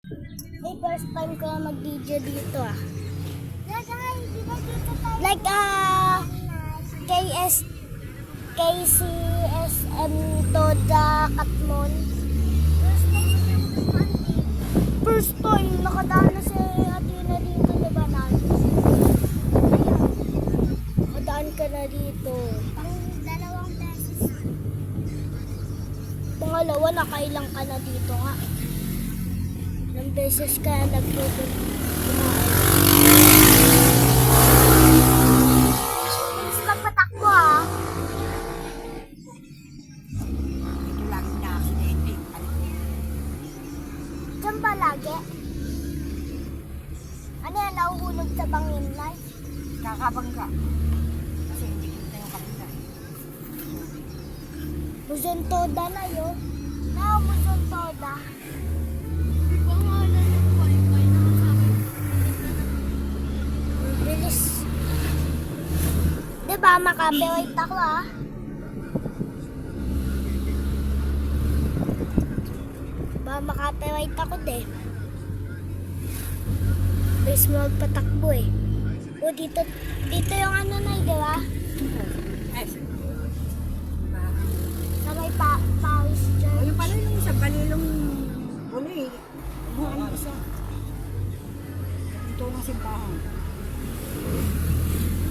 May first time ko na mag-video dito ah. Like KCSM Toda Katmon. First time nakadaan na si Athena dito, diba natin? Nakadaan ka na dito. Dalawang beses. Pangalawa, nakailang ka na dito nga. Ilang beses ka nagpupunta. Bilis ka patakbo ah. Ito lagi na aksidente. Diyan ba lagi? Ano yan, nahuhulog sa bangin life? Kakabangga. Kasi hindi kita yung kapila. Muzon Toda na yun. Muzon Toda. Bilis. Diba, makapewait ako ah. Makapewait ako de. Bilis mo magpatakbo eh. O dito yung ano na eh, diba? Sa may Paris Church. Yung pala yung sa balilong huli. Ang isa. Ito ang simbahan.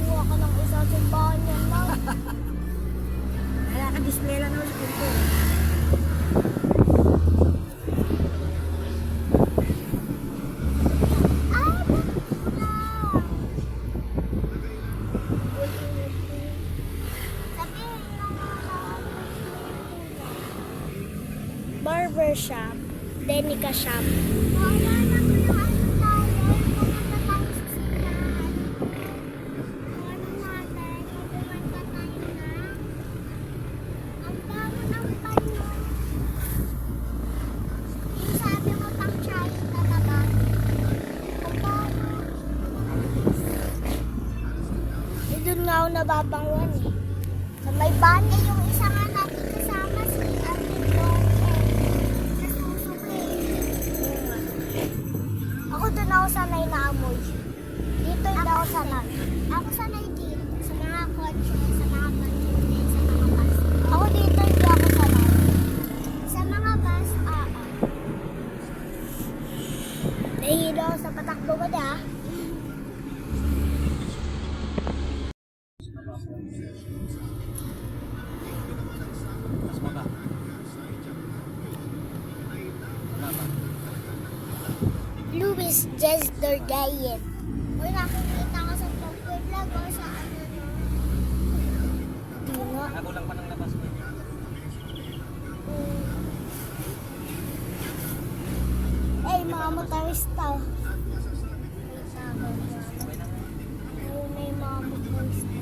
Buha ka ng isa simbahan yan lang. Kaya ka-display lang ako sa punto. Barber shop, Denica shop. Doon nga ako nababangwan eh. Sa may bane yung isa nga natin kasama si Ate Doke. Ako doon ako sanay na amoy. Dito hindi ako sanay. Ako sanay dito. Sa mga kotse, sa mga kotse, sa mga bus. Ako dito hindi ako sanay. Sa mga bus, nahihilo ako sa patakbo ko na. Luis Jesdergayen. Uy, nakikita ko sa Tokyo vlog o sa ano no? Di nga. Ako lang pa ng labas mo. Eh, mga motorista. May mga motorista.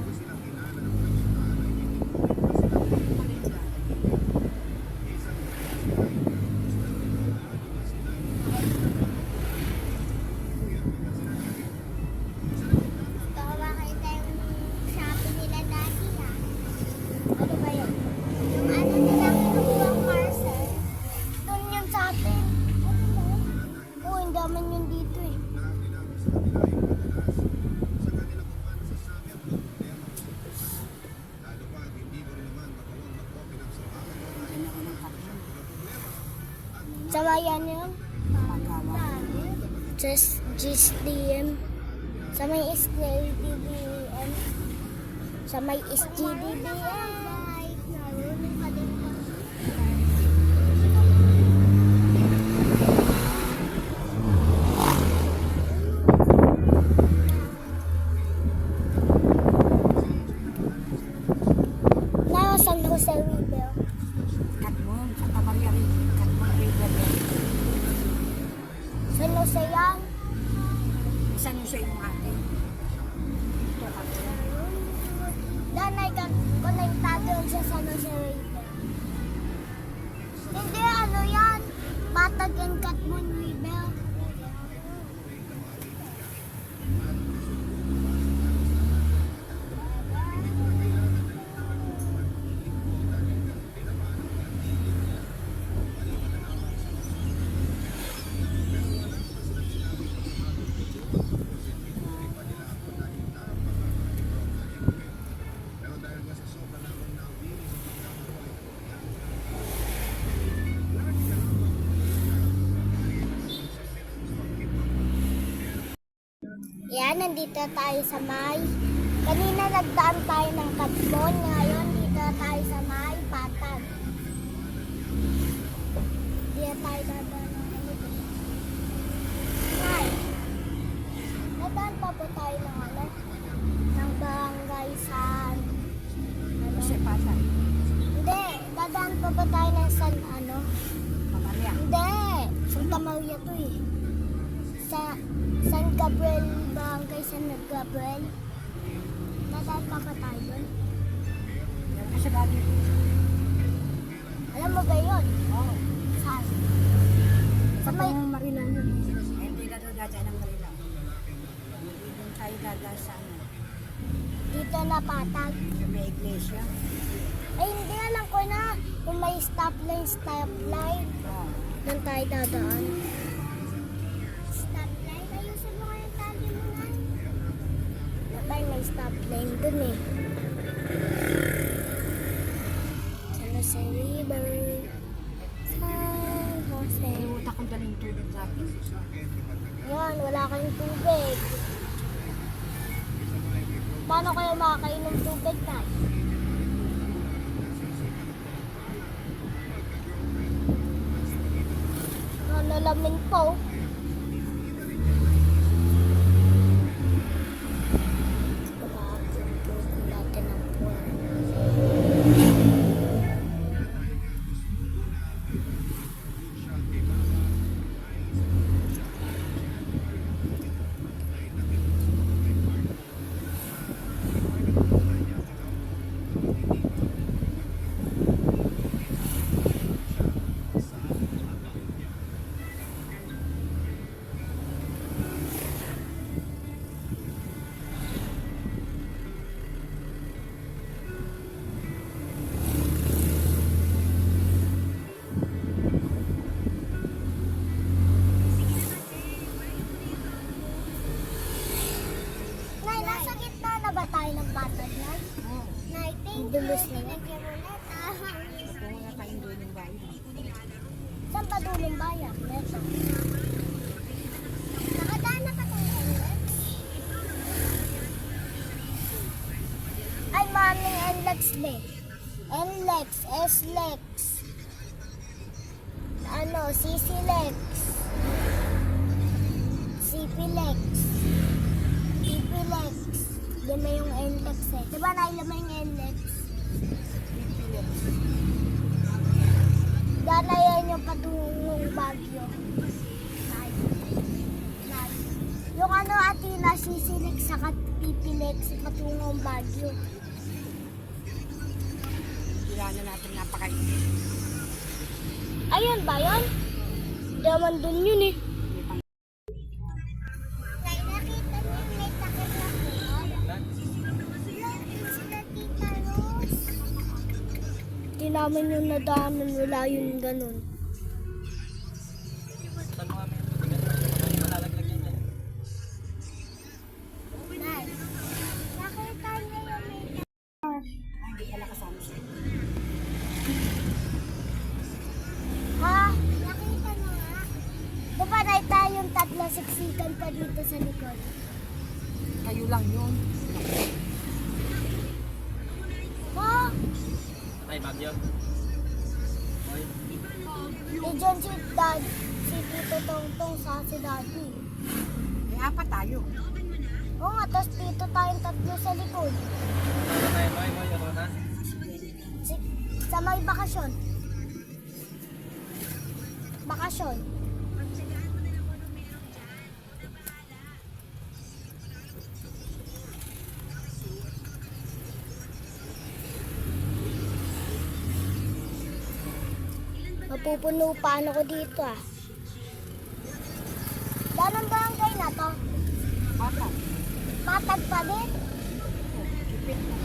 Ano ba yun? Yung ano nila kinukuha parcel. Doon yun sa atin. Oo, hindi naman yun dito eh. Sa bayan yun? Just GSDM. Sa may SGDBM. Sa may SGDBM. San Jose River. Katmon, sa Tabarya rin. Katmon River. San Jose yan? San Jose yung atin. Ito Katmon. Danay ka konektado sa San Jose River. Hindi ano yan. Matag and Katmon River. Yan, nandito tayo sa may. Kanina nagdaan tayo ng Katbon. Ngayon, dito tayo sa may Patag. Dito tayo dadaan ng ganito. Ay, nadaan pa ba tayo ng ano? Ng barangay San... Ano? Kasi patay. Hindi, dadaan pa ba tayo ng San ano? Mamalya. Hindi, Santa Maria to eh. Sa San Gabriel, barangay San Gabriel. Dadaan pa ba tayo doon? Yan kasi dati. Alam mo ba yun? Oo. Saan? Sa Sa may... Marilang yun. Eh, hindi na daw dadaan ng Marilang. Hindi doon tayo dadaan sa ano. Dito na Patag. Sa may iglesia. Ay, hindi alam ko na. Kung may stoplight. Oo. Doon tayo dadaan. Stoplight? Ayusin mo kayo tali mo nga. Patay, may stoplight dun eh. San Jose River. San Jose. Nalimutan kong daling tubig natin. Yan, wala kayong tubig. Paano kayo makakainom tubig tayo? Nalamin po. Natin ang pool. Nay, nasa gitna na ba tayo ng Patag yan? Oo. Nay, thank you. Dulos na yan. Kung wala tayong doon yung bayan. Saan pa dulong bayan? Neto. Nakadaan na ka tayo NLEX? Ay, maming NLEX be. NLEX, SLEX. Ano, CCLEX. CPLEX. PPLEX. Lima yung NLEX eh. Diba na lima yung NLEX? Gana yan yung patungong Baguio. Yung ano Atila, CCLEX saka PPLEX patungong Baguio. Kailangan natin napakainit. Ayun ba yun? Daman dun yun eh. Nakita niyo yung may takip na kuwan? Sila Tita Rose. Di namin yung nadaanan, wala yun ganun. Nay, nakita niyo yung may Hindi pala kasama siya. Ha? Nakita mo nga. Di ba nakita yung tatlo siksikan pa dito sa likod? Kayo lang yun. Ha? Ay, Bagyo. Diyan si Dad, si Tito Tongtong sa si Daddy. May apat tayo. Oo nga, tapos dito tayong tatlo sa likod. Ano tayo, Moy? Moy, ako na? Si, sa may bakasyon. Bakasyon. Mapupuno pa ano ko dito ah. Ganun barangay na to? Apat. Patag pa din? Chipit na.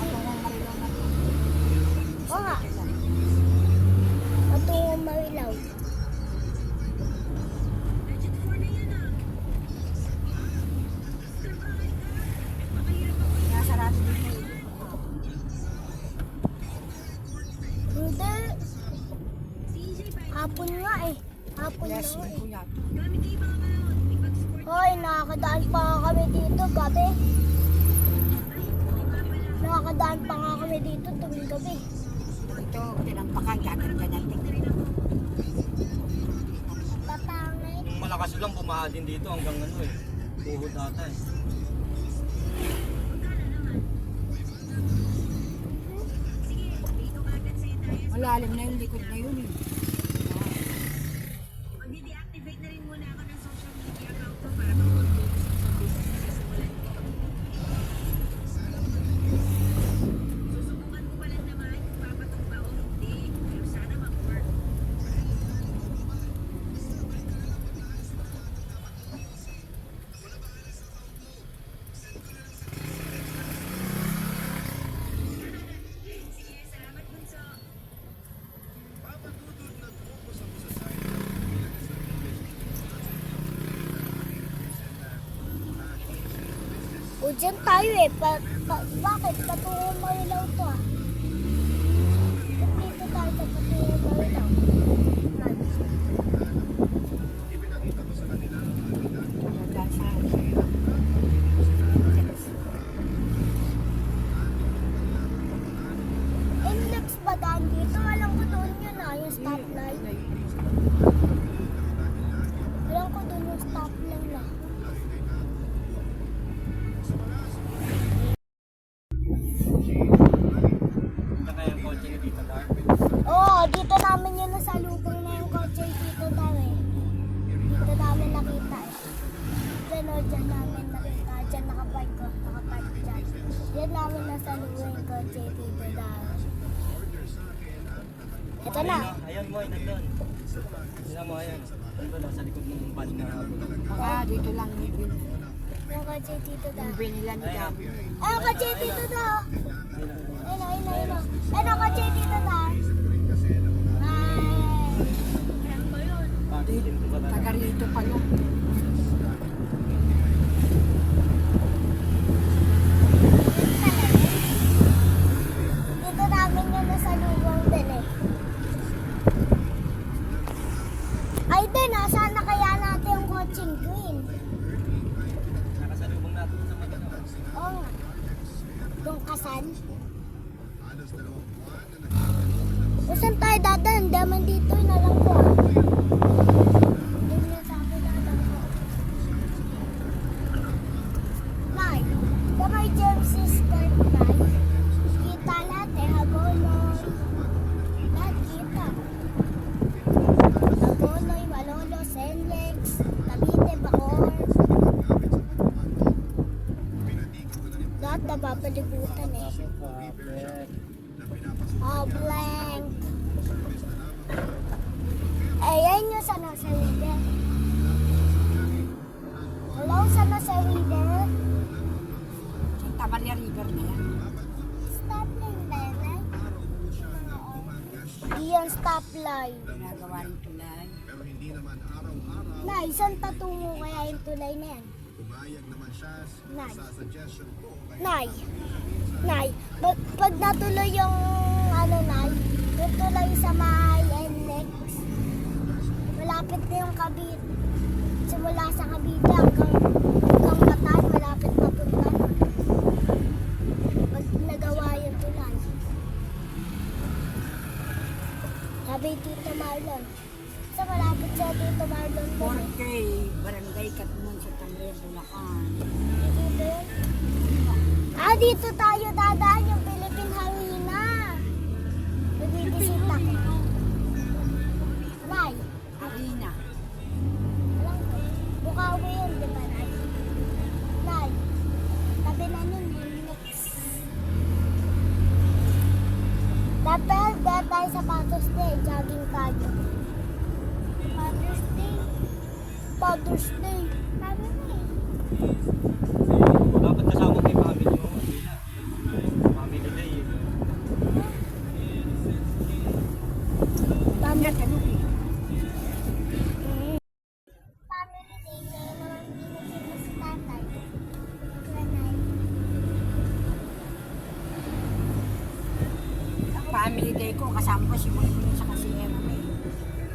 Ako nga Marilang na to. Oo nga. Patungong Marilaw. Nasarado dito. Hindi. Hapon nga eh. Hapon na Yes, nga yun eh. po yata. Hoy, nakakadaan pa nga kami dito gabi. Nakakadaan pa nga kami dito tuwing gabi. Ito, tinampakan, gaganda natin. Papangit. Kung malakas lang, bumaha din dito hanggang ano eh. Buhod ata eh. Malalim na yung likod na yun eh. O dyan tayo eh. Bakit? Patungo Marilaw to ah. Dito tayo sa Patungo Marilaw. Talaga sa... Inlex ba daan dito? Alam ko doon yun ah, yung stoplight. Alam ko doon yung stoplight na. Ito kaya yung kotse niyo dito Dar. Oo, dito namin yun nasalubong na yung kotse dito daw eh. Dito namin nakita eh. Dyan o, dyan namin nakita. Dyan nakapark ko, nakapark dyan. Dyan namin nasalubong yung kotse dito daw. Ito na. Ayun mo, nandun. Sina mo, ayun. Nandun, nasa likod ng van na habol. Baka dito lang yung Yung kotse dito daw. nila ni Dam. Ay, yung kotse dito daw. Ayun o, ayun o, ayun o. Ayun o, kotse dito daw. Ay. Bakit dito ba Taga rito pa yun. Dito namin yung nasalubong din eh. Ay din, nasaan na kaya natin yung coaching green? Nakasalubong natin sa Manila. Oo nga. Yung kasan. O saan tayo dadaan? Hindi naman dito, inalang ko. Hindi niya sa akin inalang ko. Nay, sa may James's Court, Nay. Kita lahat eh, Hagonoy. Lahat kita. Hagonoy, Malolo, Senlex, Cavite, Bacoor. Lahat napapalibutan eh. Oh, blank. Ayan yung sa nasa river. Hello, sa nasa river. Santa Maria River na yan. Stoplight ba yan? Di yan stoplight. Ginagawa rin tulay. Nay, saan patungo kaya yung tulay na yan? Nay. Nay. Nay. Pag natuloy yung ano, Nay, yung tulay sa may NLEX, malapit na yung Cavite. Simula sa Cavite hanggang Bataan, malapit na punta. Pag nagawa yung tulay. Sabi Tito Marlon. Sa malapit sa Tito Marlon. doon eh. 4K, Barangay Katmon sa Tanggay, Bulacan. Dito yun? Ah, dito tayo dadaan yung Philippine Harina. Bibisita ko. Nay, Arena. alam ko. Bukawi yun, di ba, Nay? Nay, tabi na nun, next. Dapat tayo sa Father's Day, jogging tayo. Father's Day? Father's Day. Sabi na eh. Dapat kasama mo yung family mo. Family day eh. Dami at ano eh. Family day, kaya naman binigyan si tatay. Nanay. Family day ko, kasama ko si Moy sa kasi Emma eh.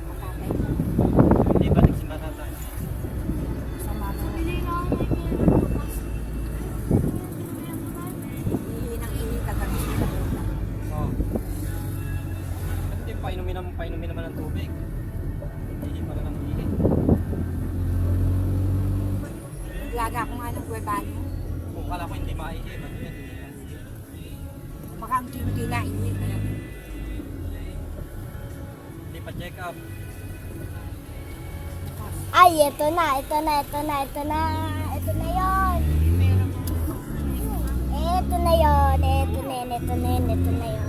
Matatay ko. Hindi, balik si Matatay. Sama ko. banyo. Kung kala ko hindi maihi, ba't yan? Baka ang hindi na ini. Ayan. Hindi pa check up. Ay, ito na. Ito na yun. Ito na yun.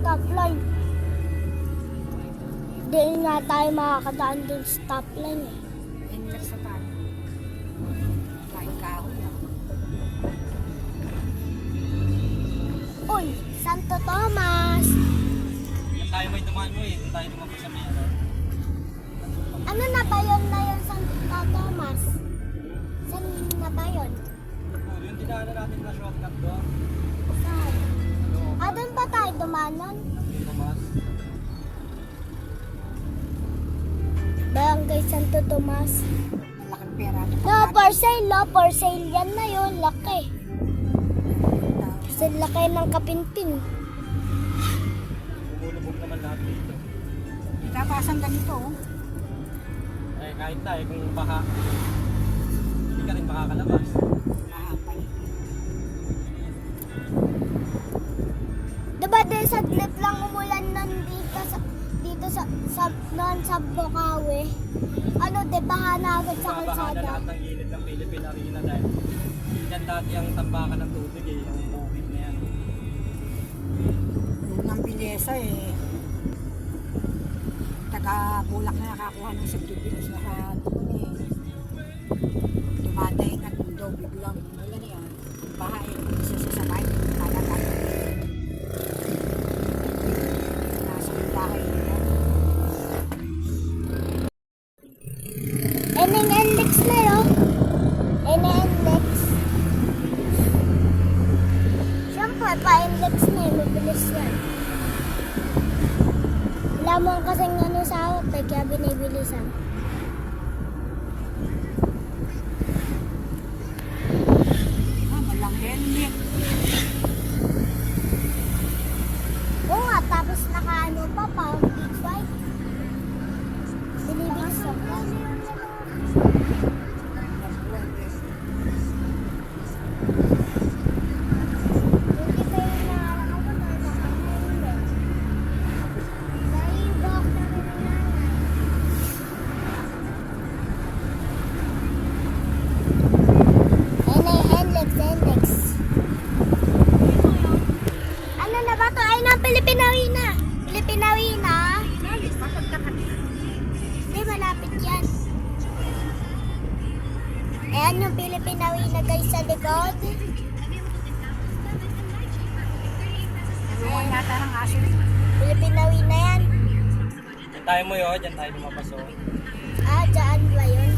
Stop line. Di nga tayo makakadaan dun sa stop line eh. Inlet sa banyo. Kain kahoy na. Uy, Santo Tomas. Yan tayo may dumaan mo eh. Doon tayo lumabas sa may ano. Ano na ba yun Santo Tomas? Saan na ba yun? Yung dinaanan natin na shortcut doon. Saan? Ano? Doon ba tayo dumanon? Tumas. Barangay Santo Tomas. Malaking pera. No, for sale yan na yun, laki. Kasi laki ng kapinpin. Bumulubog naman lahat dito. Tapasan ganito. Oh. Eh kahit na eh, kung baka hindi ka rin makakalabas. Mahapay. Diba din saglit lang umulan nun dito sa Bukawi? Ano, diba na agad sa Babaha na kalsada? lahat ng gilid ng Philippine Arena dahil yan dati ang tambakan ng tubig eh, yung bukid na yan. Yung ng Bilesa eh. Taga-bulak na nakakuha ng subdivision sa doon eh. Dumatay at mundo, biglang wala na yan. Bahay, isa sa sabay, talagang. Nasa bahay nila. NX na yun. NX. Siyempre, pa-NX na yun. Mabilis yan. Wala mo kasing ano sa awat eh, kaya binibilisan. Malang helmet. Oo nga, tapos nakaano pa, parang big bike. Binibilisan pa. Hindi pa yung nakakalaman na nakahelmet. Naibok na rin ang nanay. NX. Ano na ba to? Ay, ng Pilipinawi na. Hindi, malapit yan. Ayan yung Pilipinawi na guys sa likod. Naruwan yata ng aso. Pilipinawi na yan. Diyan tayo mo yun, diyan tayo lumabas oh. Ah, dyan ba yun?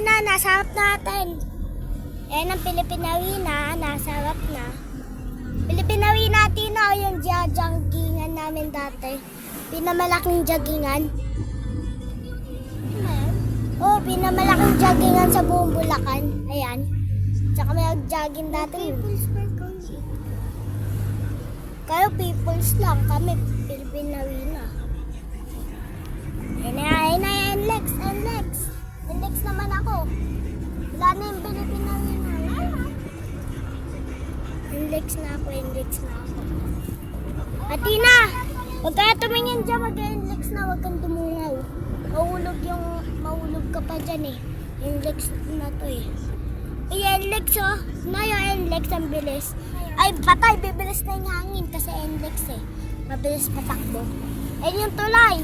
Na, nasa harap natin. Ayan ang Pilipinawi na, nasa harap na. Pilipinawi natin na yung joggingan namin dati. Pinamalaking joggingan. Oh, pinamalaking joggingan sa buong Bulacan. Ayan. Tsaka may jogging dati. People's Park only. Kayo people's lang. Kami Pilipinawi na. Ayan na, NX. NX naman ako. Wala na yung Pilipinawi na. NX na ako. Atina! Huwag ka tumingin dyan, mag-NX na, huwag kang tumungaw. Mahulog ka pa dyan eh. NX na to eh. NX oh. Ngayon NX ang bilis. Ay, patay, bibilis na yung hangin kasi NX eh. Mabilis patakbo. Ayan yung tulay.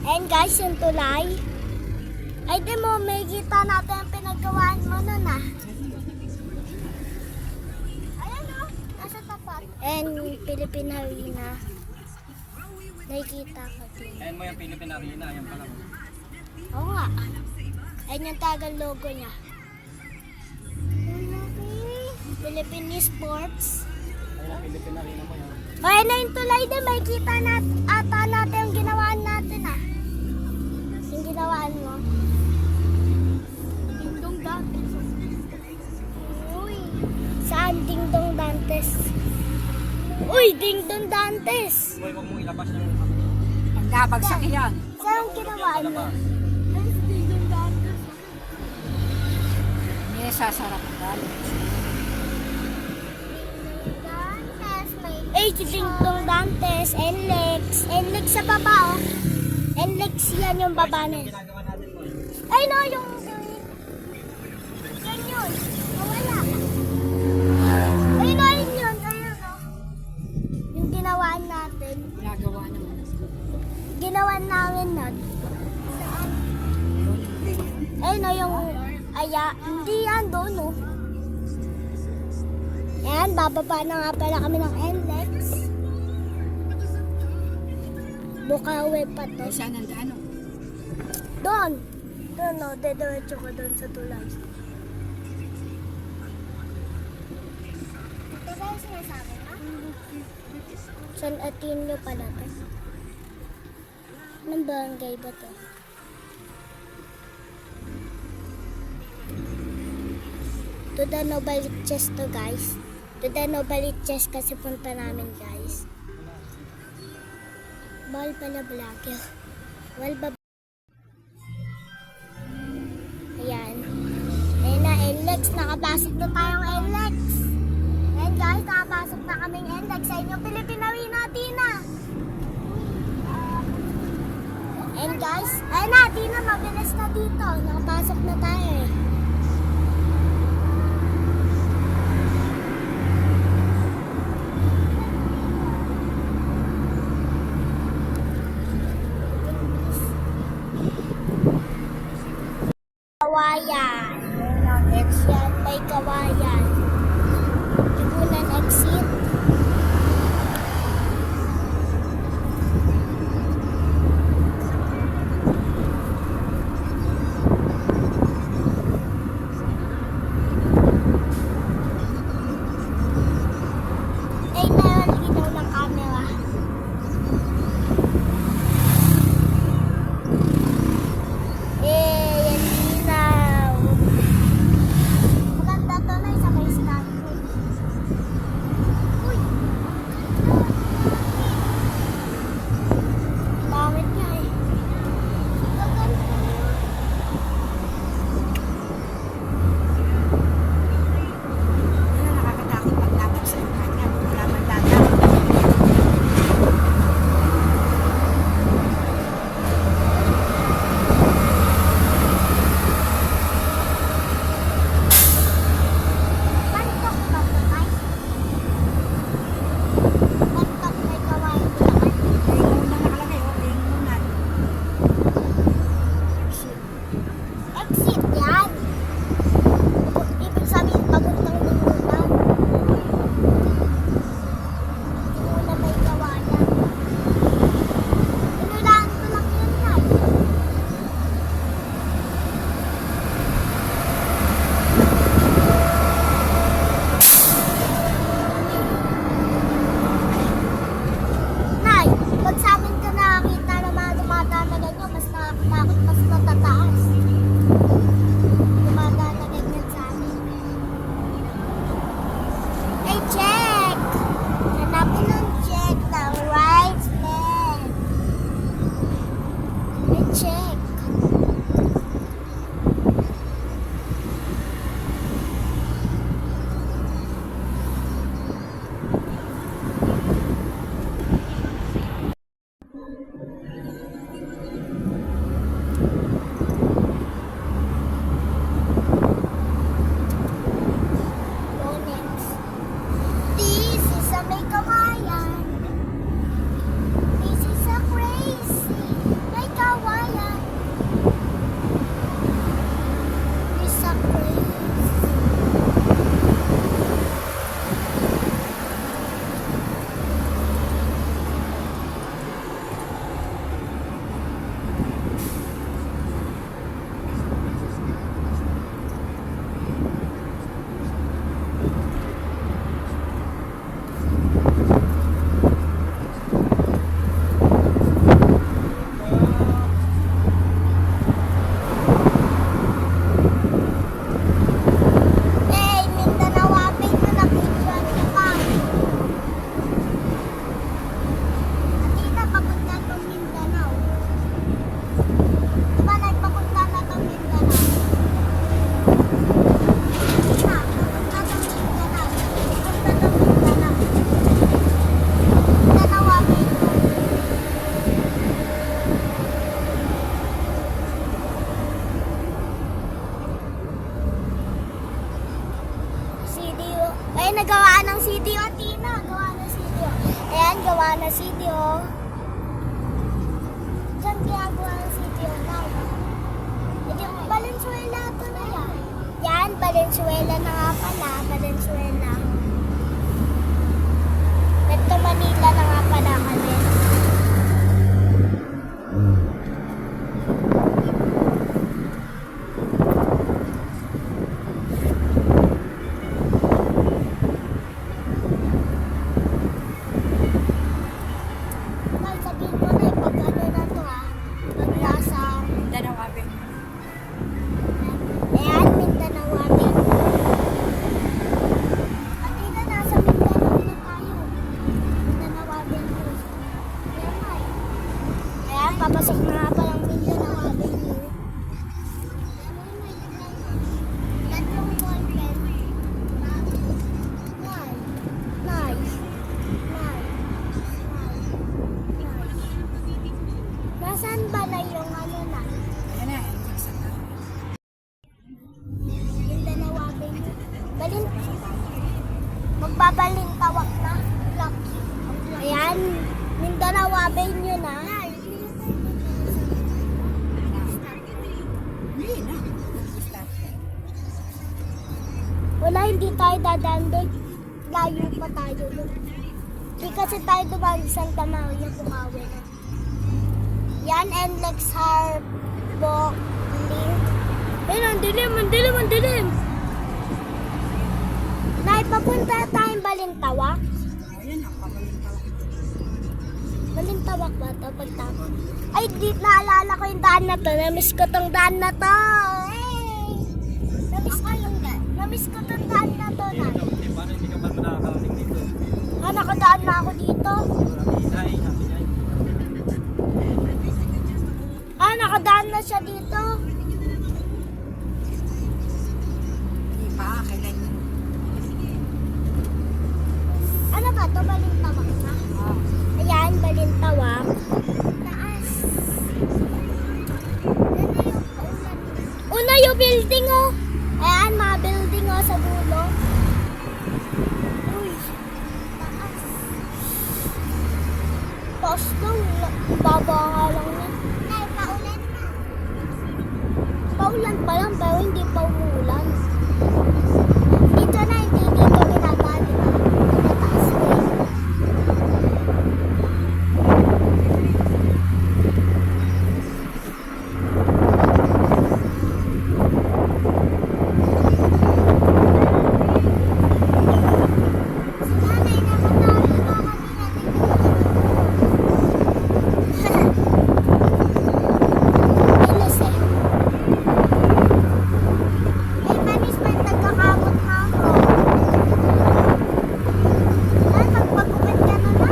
Ayan guys, yung tulay. Ay, di mo, may kita natin ang pinagawaan mo nun ah. Ayan oh, nasa tapat. And Philippine Arena. Nakikita ko din. Ayan mo yung Philippine Arena, ayan pa lang. Oo nga. Ayan yung tagal logo niya. Philippine Sports. Ayan ang Philippine Arena mo yun. Ayan na yung tulay din. May kita ata natin yung ginawaan natin ah. Yung ginawaan mo. Dingdong Dantes. Uy. Saan Dingdong Dantes? Uy, Dingdong Dantes. Huwag mong ilabas yung Pagkabagsak yan. Saan ang ginawaan mo? labas. Dingdong Dantes. May sasarap ka. Dantes, may... Ay, si Dingdong Dantes, NLEX. NLEX sa baba, oh. NLEX yan yung baba na yun. Ginagawa natin mo. Ay, no, yung... Yan yun. Nawala. Ay, no, yun yun. Ayun, no. Yung ginawaan natin. Ginagawa naman. Ginawan namin nun. Saan? Ay, no, yung... Aya, hindi yan doon, no. Yan, bababa na nga pala kami ng NLEX. Bukawi pa to. Ay, saan ang daan? Doon. Doon, no. Dediretso ka doon sa tulay. Ito ba yung sinasabi mo? San Ateneo pala to. Anong barangay ba to? To the Novaliches to, guys. To the Novaliches kasi punta namin, guys. Bawal pala vlogger. Bawal ba? Ayan. Ayan na, NLEX. Nakapasok na tayong NLEX. Ayan, guys. Nakapasok na kaming NLEX sa inyong Pilipinawi natin na. Ayan, guys. Ayan na, Tina. Mabilis na dito. Nakapasok na tayo eh. Kawayan. Yan, may kawayan. Tigunan exit. Ay, nalilitaw ng camera. Yan linaw. Maganda to na sa may stand. Uy! Bakit nga eh? Ano nakakatakot pagdating sa kanya? Wala man dagat. Pantok ba ito, guys? Pantok may kawayan dyan. Yung una nakalagay, yung una. Exit yan. Ibig sabihin, paguntang lingunan. Lingunan may kawayan. Inulaan ko lang yun yan. Nay, pag sa amin ka nakakita na mga dumadaan na ganyan, mas nakakatakot, mas matataas. Dumadaan na ganyan sa amin. Ay, check! Hanapin ng check na right man. Ay, check. Go next. This is a may kawayan. This is a crazy may kawayan. This is a crazy. nagawa ng city. O, Tina, gawa ng city. O. Ayan, gawa ng city. O. Diyan ginagawa ng city. O, ito yung Valenzuela ito na yan. Yan, Valenzuela na nga pala. Valenzuela. Metro Manila na nga pala kami. Mal, sabihin mo na pag ano na to pag nasa, Mindanao Avenue. ayan, Mindanao Avenue. At ina, nasa Mindanao na tayo. Mindanao Avenue. Ayan, Mal. Ayan, papasok na nga pa ng Mindanao Avenue. Tatlong ballpen. Mal. Nice. Nasaan ba na yung ano na? Yan na, exit na. Mindanao Avenue. Magbabalintawak na. Lucky. Ayan, Mindanao Avenue na. Hindi na. Stop. Wala, hindi tayo dadaan doon. Layo pa tayo doon. Hindi kasi tayo dumaan sa Santa Maria, Bukawi na. Yan, NLEX Harbor Link. Ayun, ang dilim, ang dilim, ang dilim. Nay, papunta tayong Balintawak. Ayan, pabalintawak. Balintawak ba ito pagtapon? Ay, di naalala ko yung daan na to. Namiss ko tong daan na to. Hey! Namiss ko tong daan na to, Nay. Paano hindi ka ba nakakarating dito? Ah, nakadaan na ako dito. Ay, sabi niya. Ah, nakadaan na siya dito. Hindi pa, kailan yun? Ano ba to? Balintawak na? Ah, Ayan, Balintawak. Taas. Una yung building, oh. Ayan, mga building, oh, sa dulo. Uy, taas. Taas daw. Baba nga lang yan. Ay, paulan na. Paulan pa lang, pero hindi pa umuulan. Dito na, hindi dito ginagawa, di ba? Mataas ko eh. Si nanay, nakatawag pa kami natin. Ilis eh. Ay, manis, may nagkakamot na ako. Ay, magpagupit ka na na.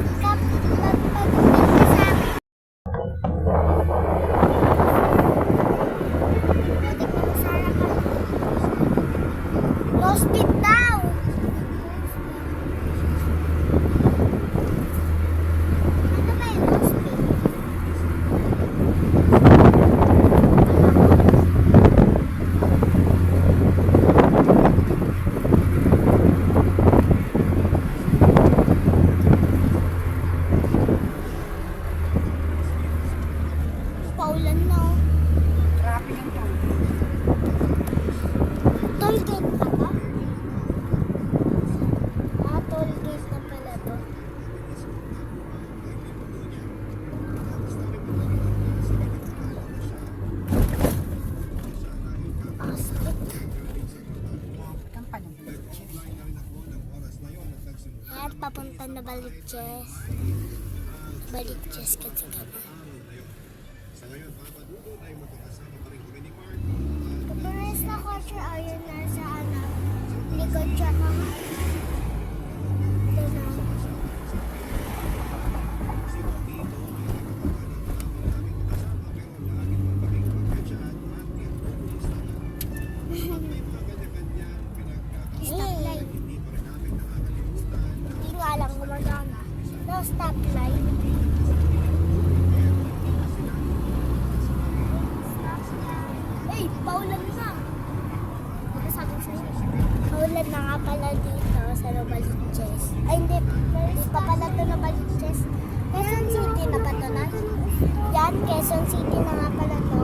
Magpagupit ka sa akin. Pwede ko masara ka. No speed daw. Ano ba yung no speed? Paulan na, oh. traffic ang toll. Toll gate pa ba? Ah, toll gate na pala to. Ah, sakit. Traffic ang panabalitya. At papunta na Baliches. Baliches kasi kami. Kapares na kotse ayun na sa ano. Likod siya ka. Ito na. Stoplight. Hindi nga lang gumagana. No stoplight. Ay, paulan na. Quezon City na nga pala to.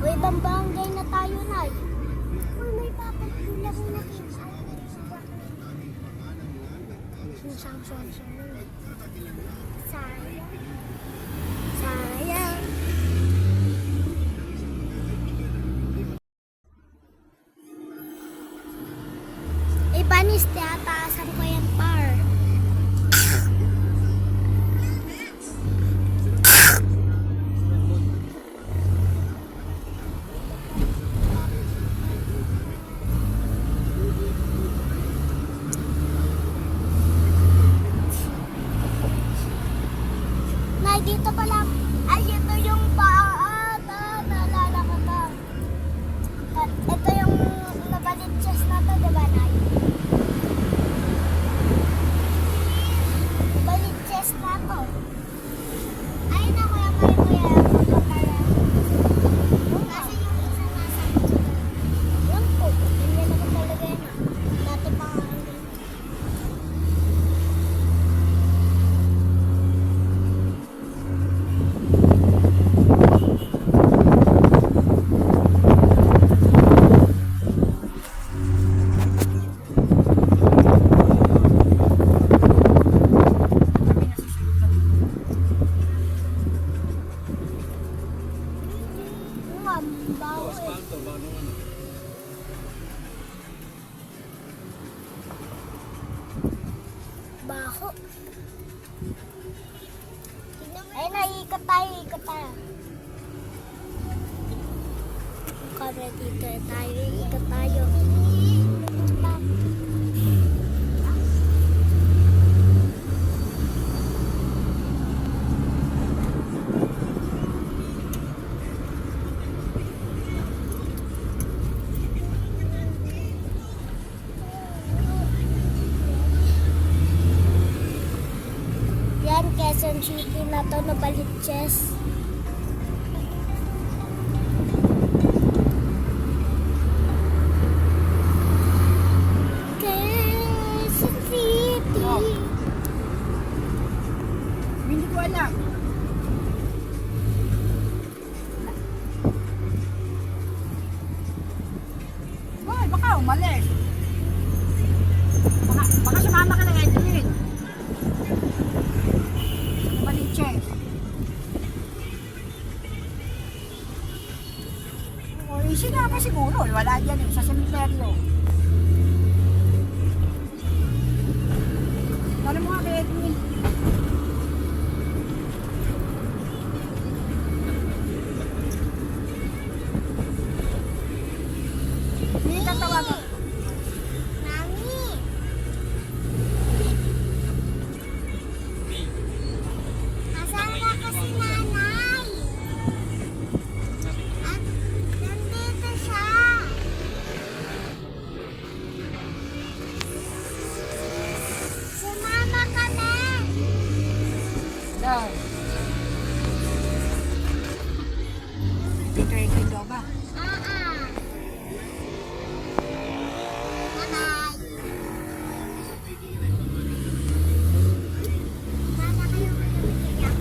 O, ibang barangay na tayo, Nay. Uy, may papagpila ko nakita. Sayang. Sayang. Ipanis tiyataasan ko yan, par. Nay, dito pala. Ay, ito yung paata. Naalala ko to. Ito yung nabalit chest na to, diba, Nay? Balit chest na to. Ay, naku, yung kuya. Kasi yung isa nasa yun po. Ganyan naman talaga yun. Dati pa nga ang ganyan. Ang baho eh. Asfalto, bagong ano. Baho. Ay, naiikot tayo, Kamera dito tayo, ikot tayo. Yan, Quezon City na to, Novaliches. Quezon City. Hindi ko alam. Boy, baka umalis. Baka sumama ka na Edwin. Malinches. O, sinama siguro. Wala dyan sa sementeryo. Ano mo nga kay Edwin? Hindi ka tawagan. Mami. Asan na kasi nanay? At nandito siya. Sumama kami. Daw. Dito Edwin daw ba? Nanay. Sana kayo umiiyak.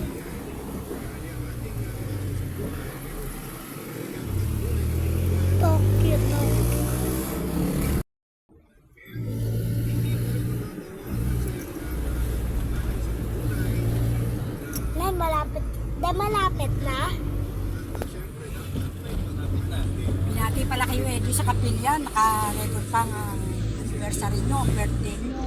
Tokyo no. Nay, malapit. Malapit na. Binati pala kayo Edwin sa kapilya. Naka-record pang anniversary nyo, birthday nyo.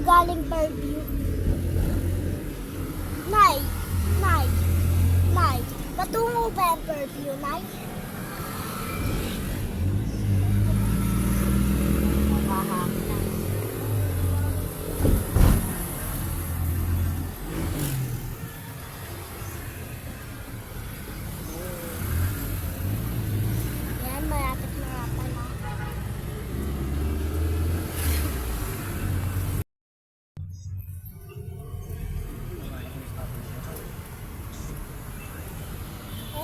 galing Fairview. Nay, Nay, Nay, patungo ba ang Fairview, Nay? Mahahangin na. Yan, malapit na nga pala.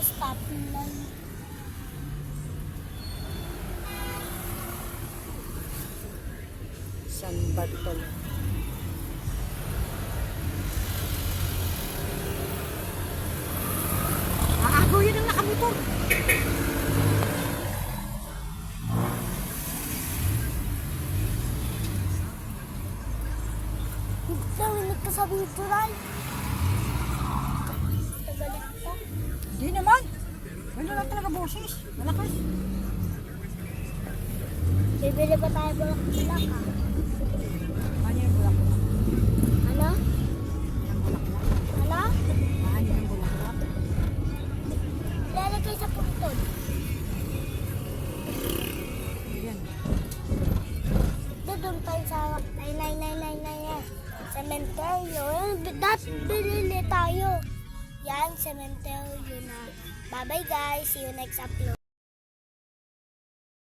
Stop lang. San Bartolo. Ako yun ang nakamotor. Nawinig ka sa virtual. Tagalit ka. Hindi naman. Ano lang talaga boses. Malakas. Bibili ba tayo bulak-bulak ka? Ano yung bulak-bulak? Ano? Ang bulak-bulak? Ano? Ano yung bulak-bulak? Lalagay sa puntod. Yan. Doon tayo sa cementerio. Bilili tayo. Yan, cementerio na. Bye-bye guys. See you next upload.